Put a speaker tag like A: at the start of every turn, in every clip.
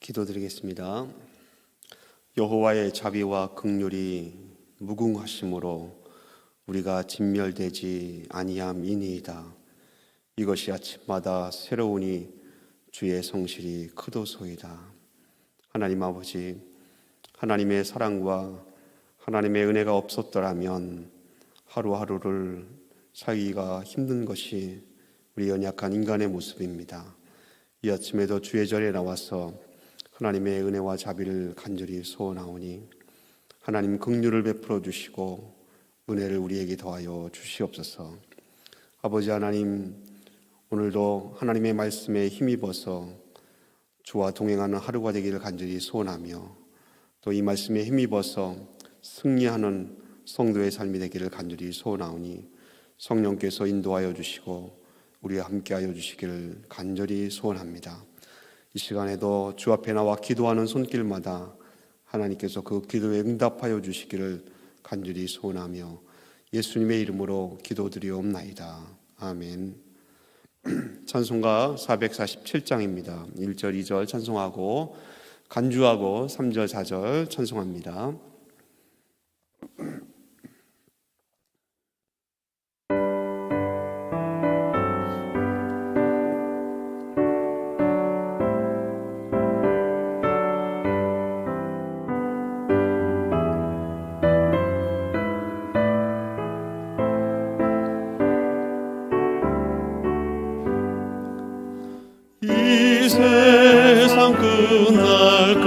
A: 기도드리겠습니다. 여호와의 자비와 긍휼이 무궁하심으로 우리가 진멸되지 아니함이니이다. 이것이 아침마다 새로우니 주의 성실이 크도소이다. 하나님 아버지, 하나님의 사랑과 하나님의 은혜가 없었더라면 하루하루를 살기가 힘든 것이 우리 연약한 인간의 모습입니다. 이 아침에도 주의 절에 나와서 하나님의 은혜와 자비를 간절히 소원하오니 하나님 긍휼을 베풀어 주시고 은혜를 우리에게 더하여 주시옵소서. 아버지 하나님, 오늘도 하나님의 말씀에 힘입어서 주와 동행하는 하루가 되기를 간절히 소원하며 또 이 말씀에 힘입어서 승리하는 성도의 삶이 되기를 간절히 소원하오니 성령께서 인도하여 주시고 우리와 함께하여 주시기를 간절히 소원합니다. 이 시간에도 주 앞에 나와 기도하는 손길마다 하나님께서 그 기도에 응답하여 주시기를 간절히 소원하며 예수님의 이름으로 기도드리옵나이다. 아멘. 찬송가 447장입니다. 1절, 2절 찬송하고 간주하고 3절, 4절 찬송합니다.
B: 이 세상 끝날까지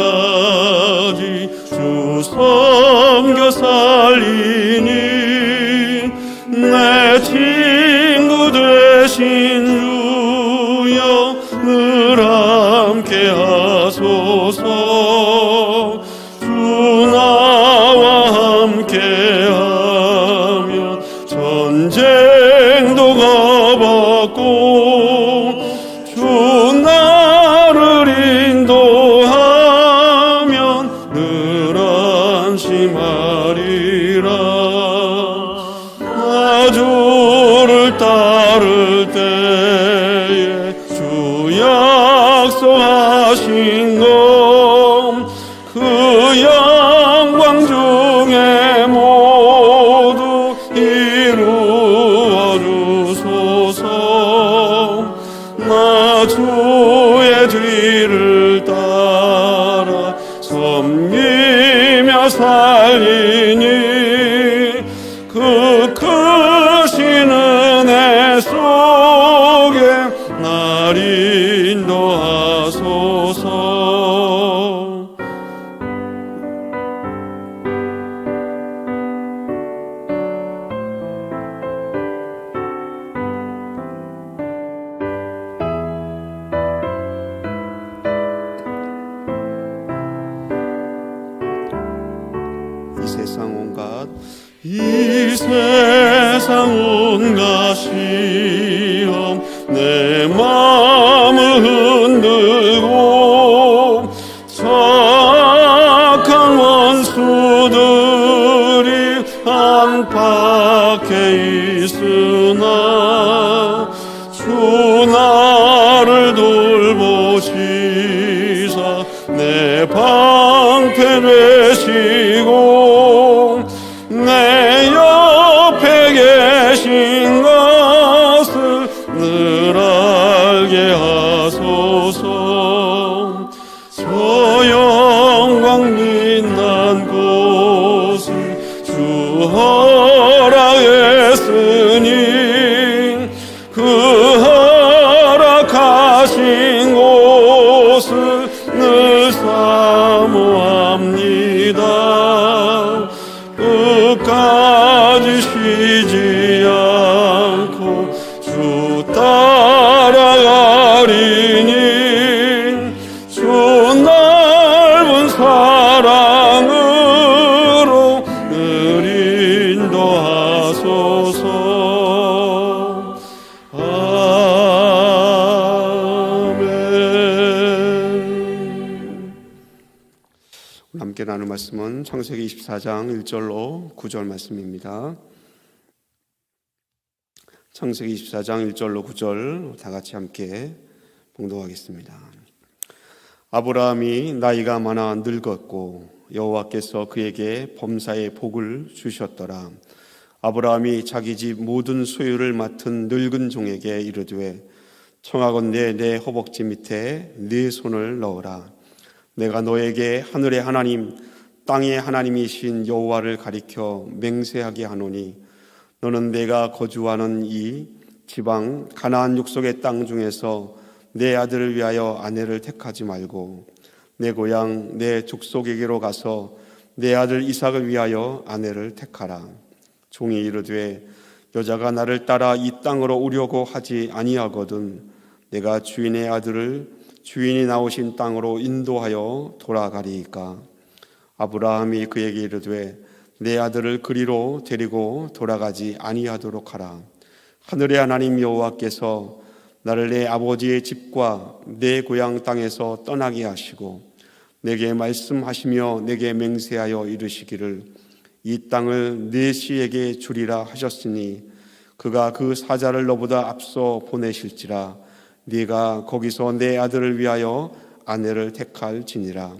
B: 주 섬겨 살리니 내 친구 되신 주여 늘 함께 하소서. 주 나와 함께 하면 전쟁도 가봤고 주 나를 인도하면 늘 안심하리라. 나 주를 따를 때에 주 약속하신 것 그 영광 중에 모두 이루어 주소서. 나 주의 뒤를 따라 섬기며 살리니 그 크신 은혜 속에 날 인도하소서. 이 세상 온갖 시험 내 마음을 흔들고 착한 원수들이 안팎에 있으나 주 나를 돌보시사 내 방패 되시고 내 옆에 계신 것을 늘 알게 하소서. 저 영광 빛난 곳을 주 허락했으니 그 허락하신 곳을 늘 사모합니다. 끝까지 쉬지 않고 주 따라가리니 주 넓은 사랑으로 늘 인도하소서. 아멘.
A: 함께 나눌 말씀은 창세기 24장 1절로 9절 말씀입니다. 창세기 24장 1절로 9절 다 같이 함께 봉독하겠습니다. 아브라함이 나이가 많아 늙었고 여호와께서 그에게 범사의 복을 주셨더라. 아브라함이 자기 집 모든 소유를 맡은 늙은 종에게 이르되 청하건대 내 허벅지 밑에 네 손을 넣으라. 내가 너에게 하늘의 하나님 땅의 하나님이신 여호와를 가리켜 맹세하게 하노니 너는 내가 거주하는 이 지방 가나안 족속의 땅 중에서 내 아들을 위하여 아내를 택하지 말고 내 고향 내 족속에게로 가서 내 아들 이삭을 위하여 아내를 택하라. 종이 이르되 여자가 나를 따라 이 땅으로 오려고 하지 아니하거든 내가 주인의 아들을 주인이 나오신 땅으로 인도하여 돌아가리이까. 아브라함이 그에게 이르되 내 아들을 그리로 데리고 돌아가지 아니하도록 하라. 하늘의 하나님 여호와께서 나를 내 아버지의 집과 내 고향 땅에서 떠나게 하시고 내게 말씀하시며 내게 맹세하여 이르시기를 이 땅을 네 씨에게 주리라 하셨으니 그가 그 사자를 너보다 앞서 보내실지라 네가 거기서 내 아들을 위하여 아내를 택할지니라.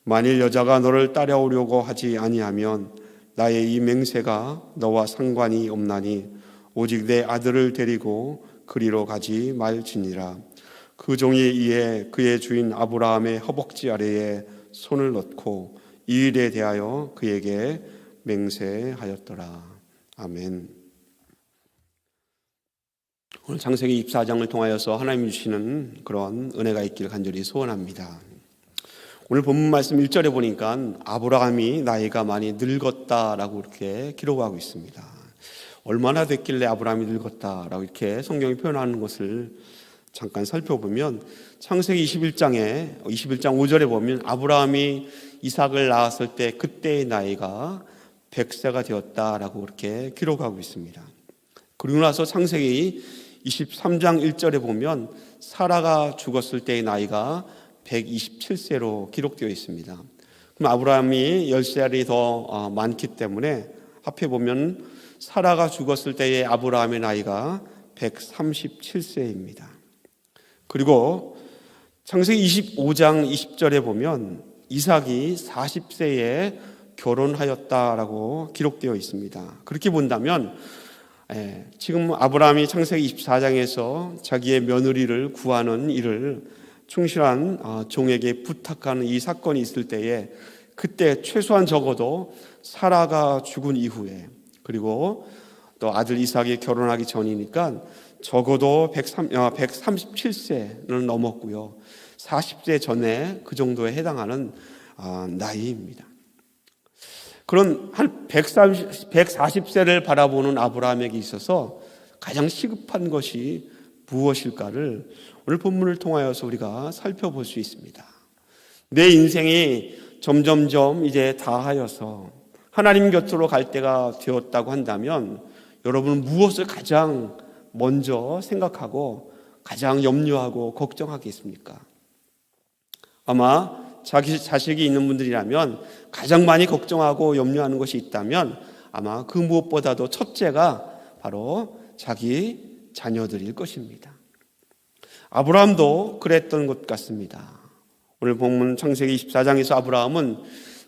A: 만일 여자가 너를 따라오려고 하지 아니하면 나의 이 맹세가 너와 상관이 없나니 오직 내 아들을 데리고 그리로 가지 말지니라. 그 종이 이에 그의 주인 아브라함의 허벅지 아래에 손을 넣고 이 일에 대하여 그에게 맹세하였더라. 아멘. 오늘 창세기 24장을 통하여서 하나님이 주시는 그런 은혜가 있기를 간절히 소원합니다. 오늘 본문 말씀 1절에 보니까 아브라함이 나이가 많이 늙었다라고 이렇게 기록하고 있습니다. 얼마나 됐길래 아브라함이 늙었다라고 이렇게 성경이 표현하는 것을 잠깐 살펴보면 창세기 21장 5절에 보면 아브라함이 이삭을 낳았을 때 그때의 나이가 100세가 되었다라고 이렇게 기록하고 있습니다. 그리고 나서 창세기 23장 1절에 보면 사라가 죽었을 때의 나이가 127세로 기록되어 있습니다. 그럼 아브라함이 10살이 더 많기 때문에 합해 보면 사라가 죽었을 때의 아브라함의 나이가 137세입니다. 그리고 창세기 25장 20절에 보면 이삭이 40세에 결혼하였다라고 기록되어 있습니다. 그렇게 본다면 지금 아브라함이 창세기 24장에서 자기의 며느리를 구하는 일을 충실한 종에게 부탁하는 이 사건이 있을 때에 그때 최소한 적어도 사라가 죽은 이후에 그리고 또 아들 이삭이 결혼하기 전이니까 적어도 137세는 넘었고요. 40세 전에 그 정도에 해당하는 나이입니다. 그런 한 140세를 바라보는 아브라함에게 있어서 가장 시급한 것이 무엇일까를 오늘 본문을 통하여서 우리가 살펴볼 수 있습니다. 내 인생이 점점점 이제 다하여서 하나님 곁으로 갈 때가 되었다고 한다면 여러분은 무엇을 가장 먼저 생각하고 가장 염려하고 걱정하겠습니까? 아마 자기 자식이 있는 분들이라면 가장 많이 걱정하고 염려하는 것이 있다면 아마 그 무엇보다도 첫째가 바로 자기 자녀들일 것입니다. 아브라함도 그랬던 것 같습니다. 오늘 본문 창세기 24장에서 아브라함은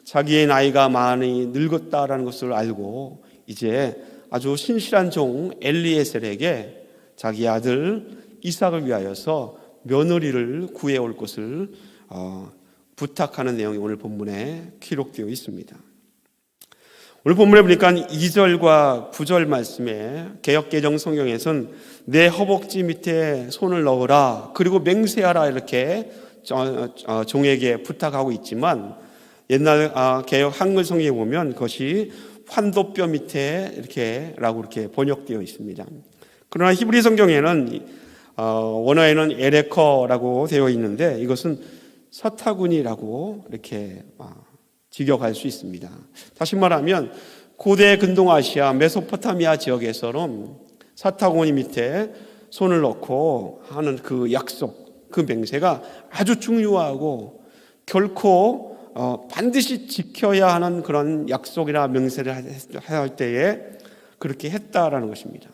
A: 자기의 나이가 많이 늙었다라는 것을 알고 이제 아주 신실한 종 엘리에셀에게 자기 아들 이삭을 위하여서 며느리를 구해올 것을 부탁하는 내용이 오늘 본문에 기록되어 있습니다. 오늘 본문에 보니까 2절과 9절 말씀에 개역개정 성경에서는 내 허벅지 밑에 손을 넣으라 그리고 맹세하라 이렇게 종에게 부탁하고 있지만 옛날 개역 한글 성경에 보면 그것이 환도뼈 밑에 이렇게 번역되어 있습니다. 그러나 히브리 성경에는 원어에는 에레커라고 되어 있는데 이것은 사타구니라고 이렇게 직역할 수 있습니다. 다시 말하면 고대 근동아시아 메소포타미아 지역에서는 사타구니 밑에 손을 넣고 하는 그 약속, 그 맹세가 아주 중요하고 결코 반드시 지켜야 하는 그런 약속이나 맹세를 할 때에 그렇게 했다라는 것입니다.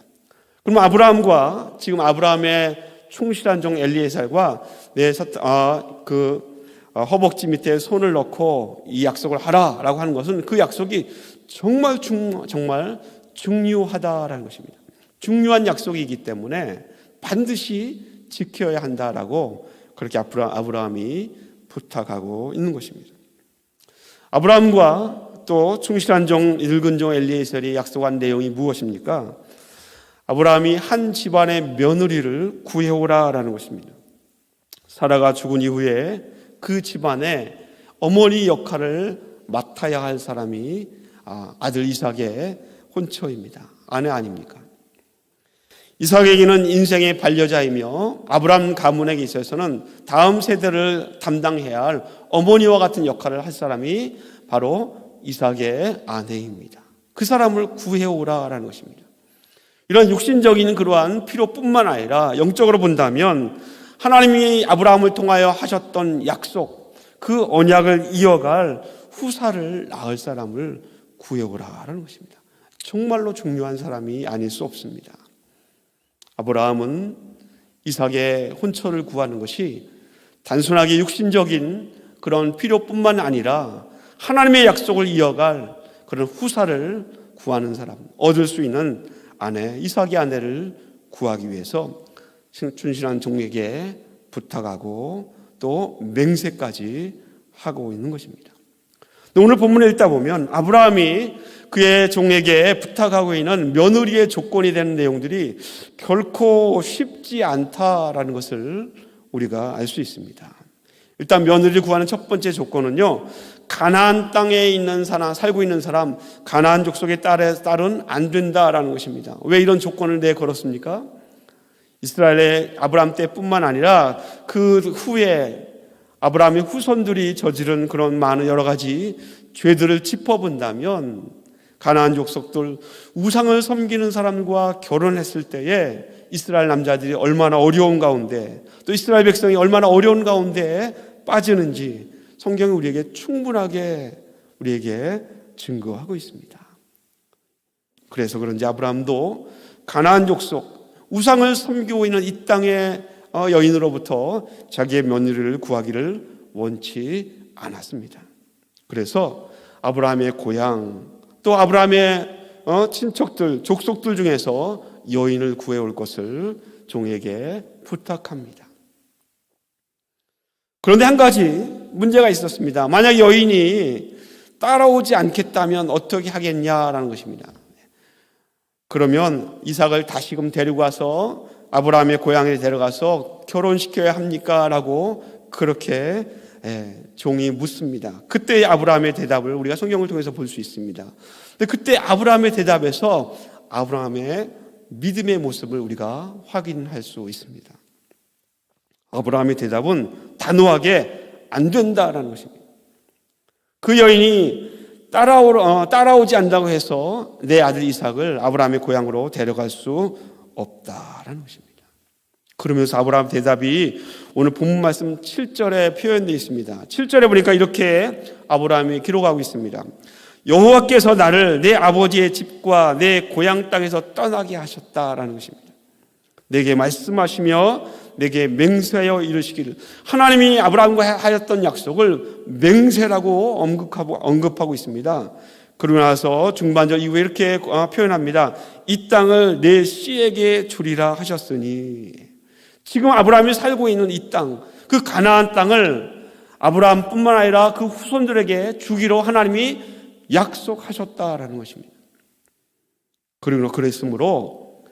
A: 그럼 아브라함과 지금 아브라함의 충실한 종 엘리에셀과 허벅지 밑에 손을 넣고 이 약속을 하라라고 하는 것은 그 약속이 정말 중요하다라는 것입니다. 중요한 약속이기 때문에 반드시 지켜야 한다라고 그렇게 아브라함이 부탁하고 있는 것입니다. 아브라함과 또 충실한 늙은 종 엘리에셀이 약속한 내용이 무엇입니까? 아브라함이 한 집안의 며느리를 구해오라라는 것입니다. 사라가 죽은 이후에 그 집안의 어머니 역할을 맡아야 할 사람이 아들 이삭의 혼처입니다. 아내 아닙니까? 이삭에게는 인생의 반려자이며 아브라함 가문에게 있어서는 다음 세대를 담당해야 할 어머니와 같은 역할을 할 사람이 바로 이삭의 아내입니다. 그 사람을 구해오라라는 것입니다. 이런 육신적인 그러한 필요뿐만 아니라 영적으로 본다면 하나님이 아브라함을 통하여 하셨던 약속, 그 언약을 이어갈 후사를 낳을 사람을 구해오라라는 것입니다. 정말로 중요한 사람이 아닐 수 없습니다. 아브라함은 이삭의 혼처를 구하는 것이 단순하게 육신적인 그런 필요뿐만 아니라 하나님의 약속을 이어갈 그런 후사를 구하는 사람, 얻을 수 있는 아내, 이삭의 아내를 구하기 위해서 충실한 종에게 부탁하고 또 맹세까지 하고 있는 것입니다. 오늘 본문을 읽다 보면 아브라함이 그의 종에게 부탁하고 있는 며느리의 조건이 되는 내용들이 결코 쉽지 않다라는 것을 우리가 알 수 있습니다. 일단 며느리를 구하는 첫 번째 조건은요, 가나안 땅에 있는 사람, 살고 있는 사람, 가나안 족속의 딸은 안 된다라는 것입니다. 왜 이런 조건을 내걸었습니까? 이스라엘의 아브라함 때뿐만 아니라 그 후에 아브라함의 후손들이 저지른 그런 많은 여러 가지 죄들을 짚어본다면 가나안 족속들, 우상을 섬기는 사람과 결혼했을 때에 이스라엘 남자들이 얼마나 어려운 가운데, 또 이스라엘 백성이 얼마나 어려운 가운데 빠지는지 성경이 우리에게 충분하게 우리에게 증거하고 있습니다. 그래서 그런지 아브라함도 가나안 족속, 우상을 섬기고 있는 이 땅의 여인으로부터 자기의 며느리를 구하기를 원치 않았습니다. 그래서 아브라함의 고향, 또 아브라함의 친척들, 족속들 중에서 여인을 구해올 것을 종에게 부탁합니다. 그런데 한 가지 문제가 있었습니다. 만약 여인이 따라오지 않겠다면 어떻게 하겠냐라는 것입니다. 그러면 이삭을 다시금 데리고 와서 아브라함의 고향에 데려가서 결혼시켜야 합니까? 라고 그렇게 종이 묻습니다. 그때 아브라함의 대답을 우리가 성경을 통해서 볼 수 있습니다. 근데 그때 아브라함의 대답에서 아브라함의 믿음의 모습을 우리가 확인할 수 있습니다. 아브라함의 대답은 단호하게 안 된다라는 것입니다. 그 여인이 따라오지 않는다고 해서 내 아들 이삭을 아브라함의 고향으로 데려갈 수 없다라는 것입니다. 그러면서 아브라함 대답이 오늘 본문 말씀 7절에 표현되어 있습니다. 7절에 보니까 이렇게 아브라함이 기록하고 있습니다. 여호와께서 나를 내 아버지의 집과 내 고향 땅에서 떠나게 하셨다라는 것입니다. 내게 말씀하시며 내게 맹세하여 이르시기를, 하나님이 아브라함과 하였던 약속을 맹세라고 언급하고 있습니다. 그러고 나서 중반절 이후에 이렇게 표현합니다. 이 땅을 내 씨에게 주리라 하셨으니, 지금 아브라함이 살고 있는 이 땅, 그 가나안 땅을 아브라함뿐만 아니라 그 후손들에게 주기로 하나님이 약속하셨다라는 것입니다. 그리고 그랬으므로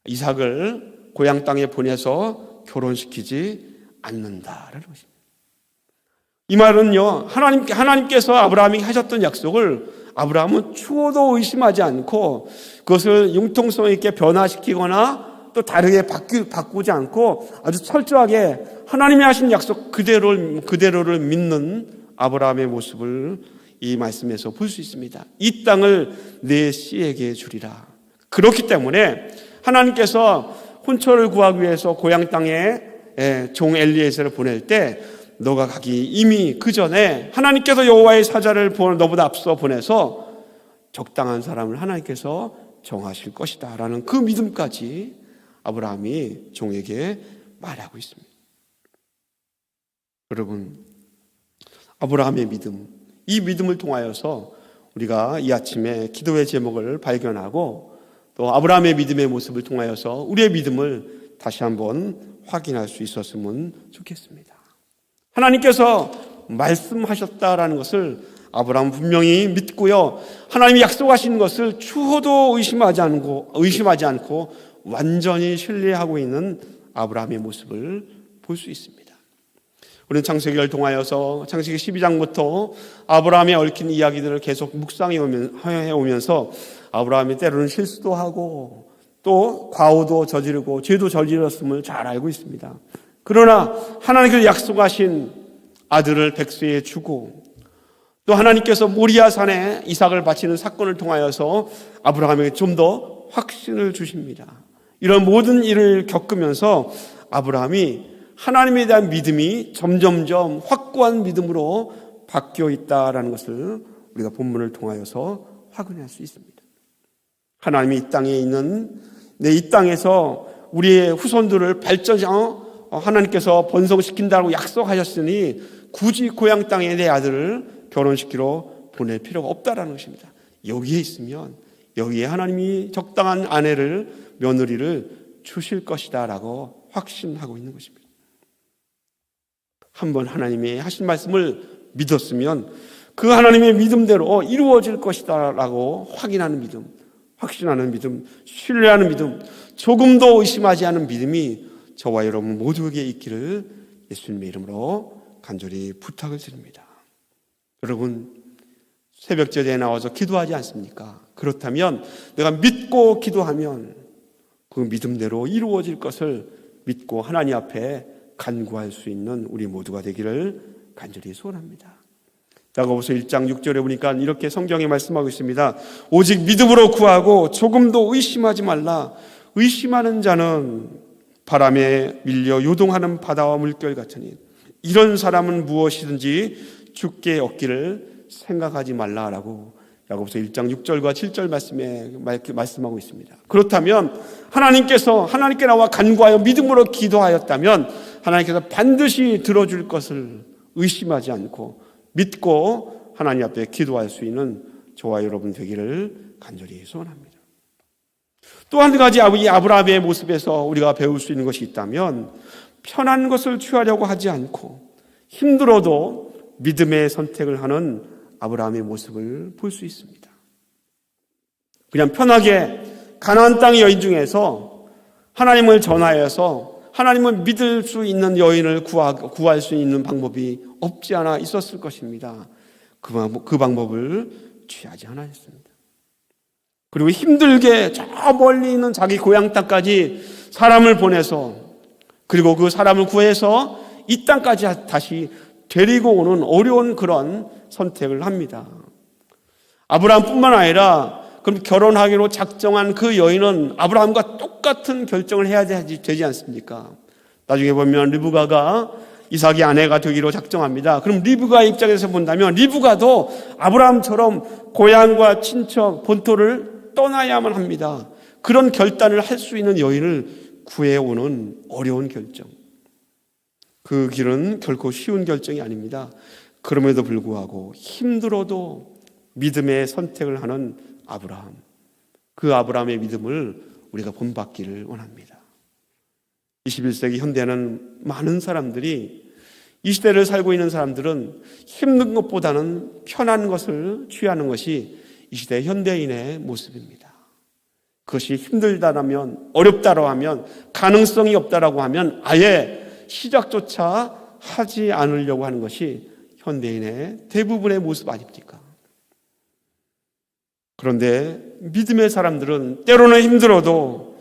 A: 이삭을 고향 땅에 보내서 결혼시키지 않는다라는 것입니다. 이 말은요, 하나님께서 아브라함에게 하셨던 약속을 아브라함은 추호도 의심하지 않고 그것을 융통성 있게 변화시키거나 또 다르게 바꾸지 않고 아주 철저하게 하나님이 하신 약속 그대로를 믿는 아브라함의 모습을 이 말씀에서 볼 수 있습니다. 이 땅을 내 씨에게 주리라. 그렇기 때문에 하나님께서 혼처를 구하기 위해서 고향 땅에 종 엘리에셀을 보낼 때 너가 가기 이미 그 전에 하나님께서 여호와의 사자를 너보다 앞서 보내서 적당한 사람을 하나님께서 정하실 것이다 라는 그 믿음까지 아브라함이 종에게 말하고 있습니다. 여러분, 아브라함의 믿음, 이 믿음을 통하여서 우리가 이 아침에 기도의 제목을 발견하고 또 아브라함의 믿음의 모습을 통하여서 우리의 믿음을 다시 한번 확인할 수 있었으면 좋겠습니다. 하나님께서 말씀하셨다라는 것을 아브라함은 분명히 믿고요, 하나님이 약속하신 것을 추호도 의심하지 않고 완전히 신뢰하고 있는 아브라함의 모습을 볼 수 있습니다. 우리는 창세기를 통하여서 창세기 12장부터 아브라함에 얽힌 이야기들을 계속 묵상해 오면서 아브라함이 때로는 실수도 하고 또 과오도 저지르고 죄도 저질렀음을 잘 알고 있습니다. 그러나 하나님께서 약속하신 아들을 백수에 주고 또 하나님께서 모리아 산에 이삭을 바치는 사건을 통하여서 아브라함에게 좀 더 확신을 주십니다. 이런 모든 일을 겪으면서 아브라함이 하나님에 대한 믿음이 점점점 확고한 믿음으로 바뀌어 있다라는 것을 우리가 본문을 통하여서 확인할 수 있습니다. 하나님이 이 땅에 있는 이 땅에서 우리의 후손들을 하나님께서 번성시킨다고 약속하셨으니 굳이 고향 땅에 내 아들을 결혼시키러 보낼 필요가 없다라는 것입니다. 여기에 있으면 여기에 하나님이 적당한 며느리를 주실 것이다라고 확신하고 있는 것입니다. 한번 하나님이 하신 말씀을 믿었으면 그 하나님의 믿음대로 이루어질 것이다라고 확인하는 믿음, 확신하는 믿음, 신뢰하는 믿음, 조금도 의심하지 않은 믿음이 저와 여러분 모두에게 있기를 예수님의 이름으로 간절히 부탁을 드립니다. 여러분, 새벽제대에 나와서 기도하지 않습니까? 그렇다면 내가 믿고 기도하면 그 믿음대로 이루어질 것을 믿고 하나님 앞에 간구할 수 있는 우리 모두가 되기를 간절히 소원합니다. 야고보서 1장 6절에 보니까 이렇게 성경에 말씀하고 있습니다. 오직 믿음으로 구하고 조금도 의심하지 말라. 의심하는 자는 바람에 밀려 요동하는 바다와 물결 같으니 이런 사람은 무엇이든지 죽게 얻기를 생각하지 말라라고 야고보서 1장 6절과 7절 말씀에 말씀하고 있습니다. 그렇다면 하나님께 나와 간구하여 믿음으로 기도하였다면 하나님께서 반드시 들어줄 것을 의심하지 않고 믿고 하나님 앞에 기도할 수 있는 저와 여러분 되기를 간절히 소원합니다. 또 한 가지 이 아브라함의 모습에서 우리가 배울 수 있는 것이 있다면 편한 것을 취하려고 하지 않고 힘들어도 믿음의 선택을 하는 아브라함의 모습을 볼 수 있습니다. 그냥 편하게 가나안 땅의 여인 중에서 하나님을 전하여서 하나님을 믿을 수 있는 여인을 구할 수 있는 방법이 없지 않아 있었을 것입니다. 그 방법을 취하지 않았습니다. 그리고 힘들게 저 멀리 있는 자기 고향 땅까지 사람을 보내서 그리고 그 사람을 구해서 이 땅까지 다시 데리고 오는 어려운 그런 선택을 합니다. 아브라함뿐만 아니라 그럼 결혼하기로 작정한 그 여인은 아브라함과 똑같은 결정을 해야 되지 않습니까? 나중에 보면 리브가가 이삭의 아내가 되기로 작정합니다. 그럼 리브가의 입장에서 본다면 리브가도 아브라함처럼 고향과 친척, 본토를 떠나야만 합니다. 그런 결단을 할 수 있는 여인을 구해오는 어려운 결정. 그 길은 결코 쉬운 결정이 아닙니다. 그럼에도 불구하고 힘들어도 믿음의 선택을 하는 아브라함, 그 아브라함의 믿음을 우리가 본받기를 원합니다. 21세기 현대는 많은 사람들이 이 시대를 살고 있는 사람들은 힘든 것보다는 편한 것을 취하는 것이 이 시대 현대인의 모습입니다. 그것이 힘들다라면, 어렵다고 하면, 가능성이 없다라고 하면 아예 시작조차 하지 않으려고 하는 것이 현대인의 대부분의 모습 아닙니까? 그런데 믿음의 사람들은 때로는 힘들어도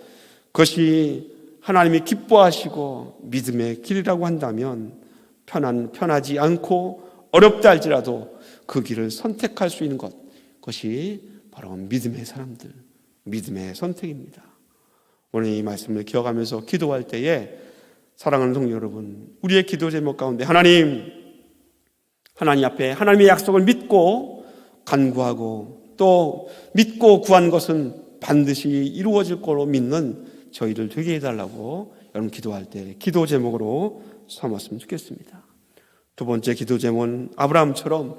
A: 그것이 하나님이 기뻐하시고 믿음의 길이라고 한다면 편하지 않고 어렵다 할지라도 그 길을 선택할 수 있는 것, 그것이 바로 믿음의 사람들, 믿음의 선택입니다. 오늘 이 말씀을 기억하면서 기도할 때에 사랑하는 성도 여러분, 우리의 기도 제목 가운데 하나님 앞에 하나님의 약속을 믿고 간구하고 또 믿고 구한 것은 반드시 이루어질 거로 믿는 저희를 되게 해달라고 여러분 기도할 때 기도 제목으로 삼았으면 좋겠습니다. 두 번째 기도 제목은 아브라함처럼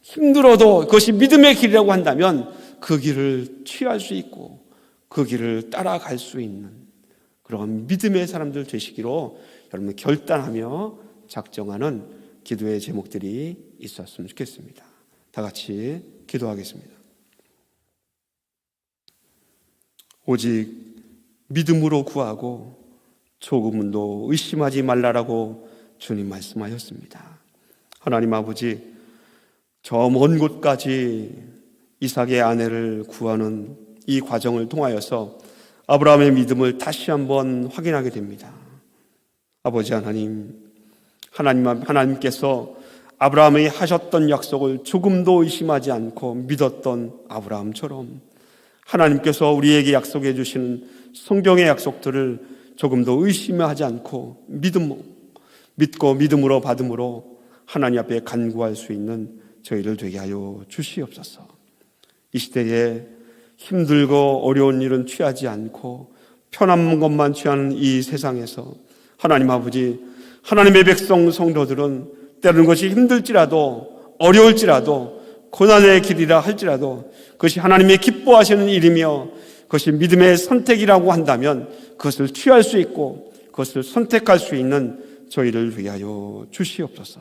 A: 힘들어도 그것이 믿음의 길이라고 한다면 그 길을 취할 수 있고 그 길을 따라갈 수 있는 그런 믿음의 사람들 되시기로 여러분 결단하며 작정하는 기도의 제목들이 있었으면 좋겠습니다. 다 같이 기도하겠습니다. 오직 믿음으로 구하고 조금도 의심하지 말라라고 주님 말씀하셨습니다. 하나님 아버지, 저 먼 곳까지 이삭의 아내를 구하는 이 과정을 통하여서 아브라함의 믿음을 다시 한번 확인하게 됩니다. 아버지 하나님께서 아브라함이 하셨던 약속을 조금도 의심하지 않고 믿었던 아브라함처럼 하나님께서 우리에게 약속해 주시는 성경의 약속들을 조금도 의심하지 않고 믿고 믿음으로 받음으로 하나님 앞에 간구할 수 있는 저희를 되게 하여 주시옵소서. 이 시대에 힘들고 어려운 일은 취하지 않고 편한 것만 취하는 이 세상에서 하나님 아버지, 하나님의 백성 성도들은 때로는 것이 힘들지라도 어려울지라도 고난의 길이라 할지라도 그것이 하나님의 기뻐하시는 일이며 그것이 믿음의 선택이라고 한다면 그것을 취할 수 있고 그것을 선택할 수 있는 저희를 위하여 주시옵소서.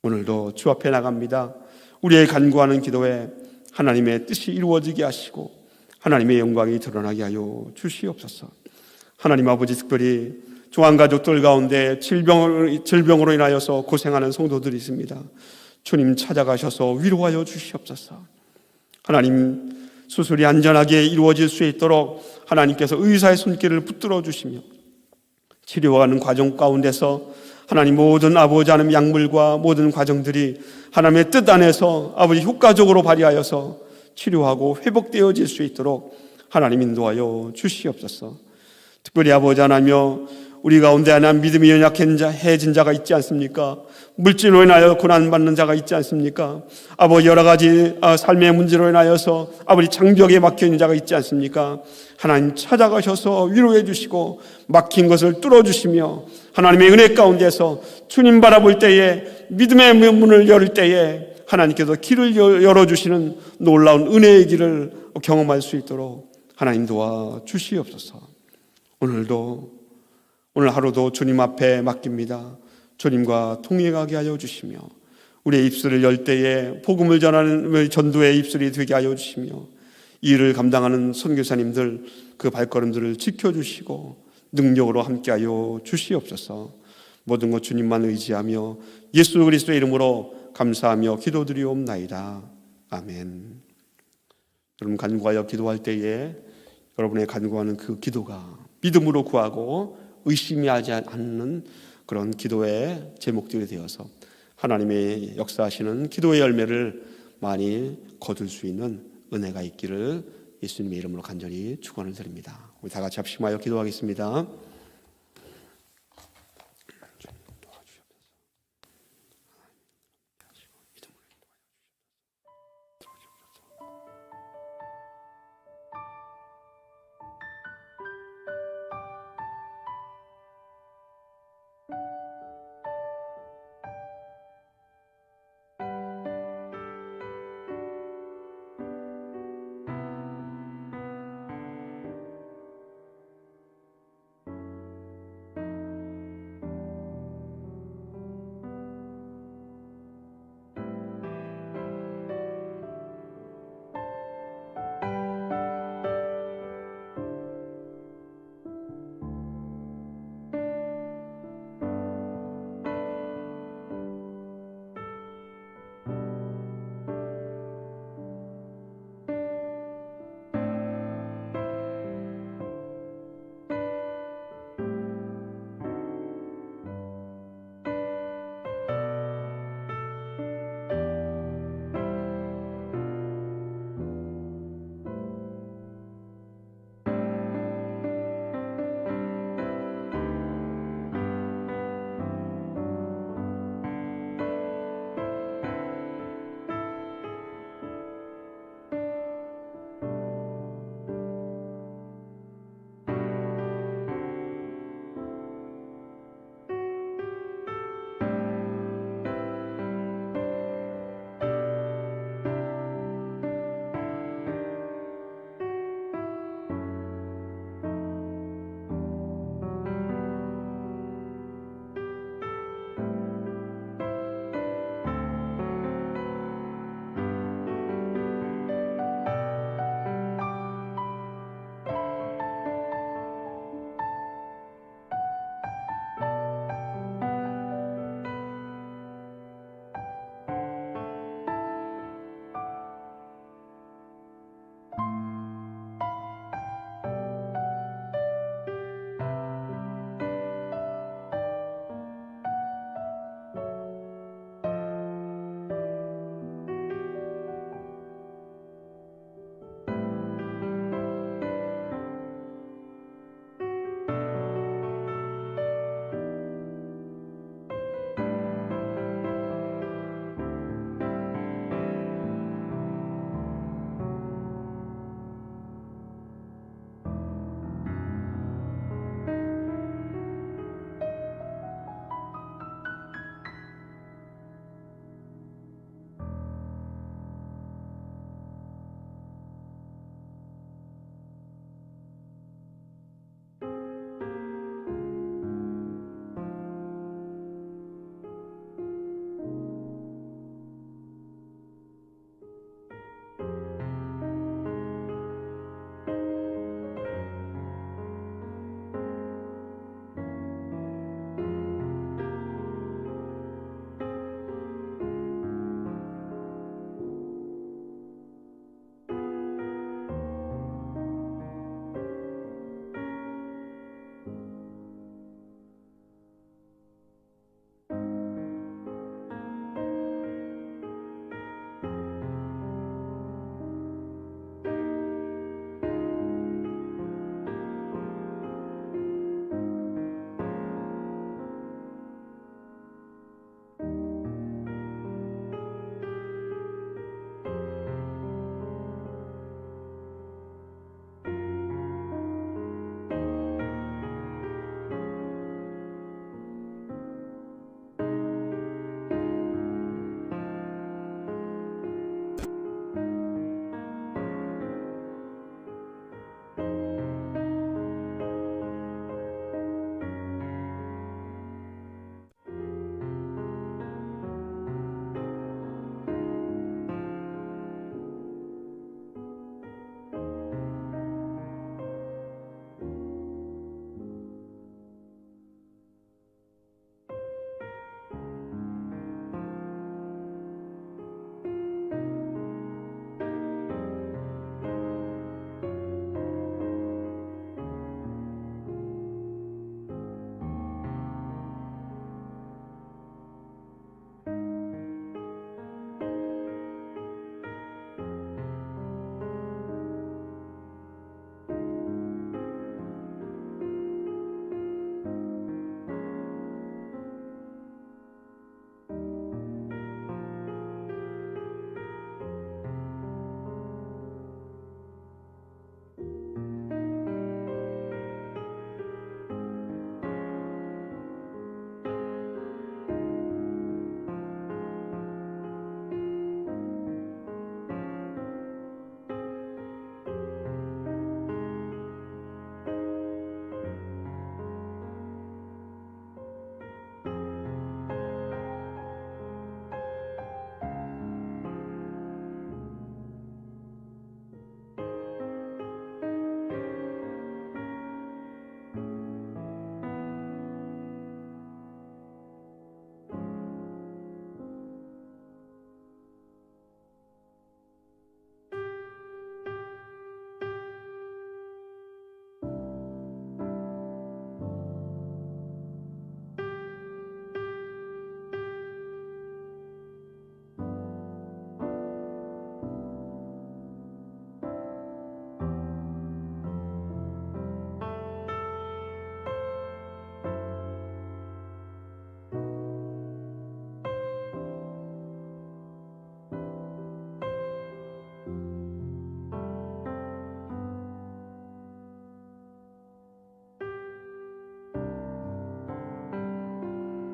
A: 오늘도 주 앞에 나갑니다. 우리의 간구하는 기도에 하나님의 뜻이 이루어지게 하시고 하나님의 영광이 드러나게 하여 주시옵소서. 하나님 아버지, 특별히 중환가족들 가운데 질병으로 인하여서 고생하는 성도들이 있습니다. 주님 찾아가셔서 위로하여 주시옵소서. 하나님, 수술이 안전하게 이루어질 수 있도록 하나님께서 의사의 손길을 붙들어 주시며 치료하는 과정 가운데서 하나님 모든 아버지 하나님 약물과 모든 과정들이 하나님의 뜻 안에서 아버지 효과적으로 발휘하여서 치료하고 회복되어질 수 있도록 하나님 인도하여 주시옵소서. 특별히 아버지 하나님여, 우리 가운데 하나님 믿음이 연약해진 자가 있지 않습니까? 물질로 인하여 고난받는 자가 있지 않습니까? 아버지 여러 가지 삶의 문제로 인하여서 아버지 장벽에 막혀있는 자가 있지 않습니까? 하나님 찾아가셔서 위로해 주시고 막힌 것을 뚫어주시며 하나님의 은혜 가운데서 주님 바라볼 때에 믿음의 문을 열 때에 하나님께서 길을 열어주시는 놀라운 은혜의 길을 경험할 수 있도록 하나님 도와 주시옵소서. 오늘 하루도 주님 앞에 맡깁니다. 주님과 통행하게 하여 주시며 우리의 입술을 열 때에 복음을 전하는 전도의 입술이 되게 하여 주시며 이 일을 감당하는 선교사님들 그 발걸음들을 지켜주시고 능력으로 함께하여 주시옵소서. 모든 것 주님만 의지하며 예수 그리스도의 이름으로 감사하며 기도드리옵나이다. 아멘. 여러분, 간구하여 기도할 때에 여러분의 간구하는 그 기도가 믿음으로 구하고 의심이 하지 않는 그런 기도의 제목들이 되어서 하나님의 역사하시는 기도의 열매를 많이 거둘 수 있는 은혜가 있기를 예수님의 이름으로 간절히 축원을 드립니다. 우리 다 같이 합심하여 기도하겠습니다.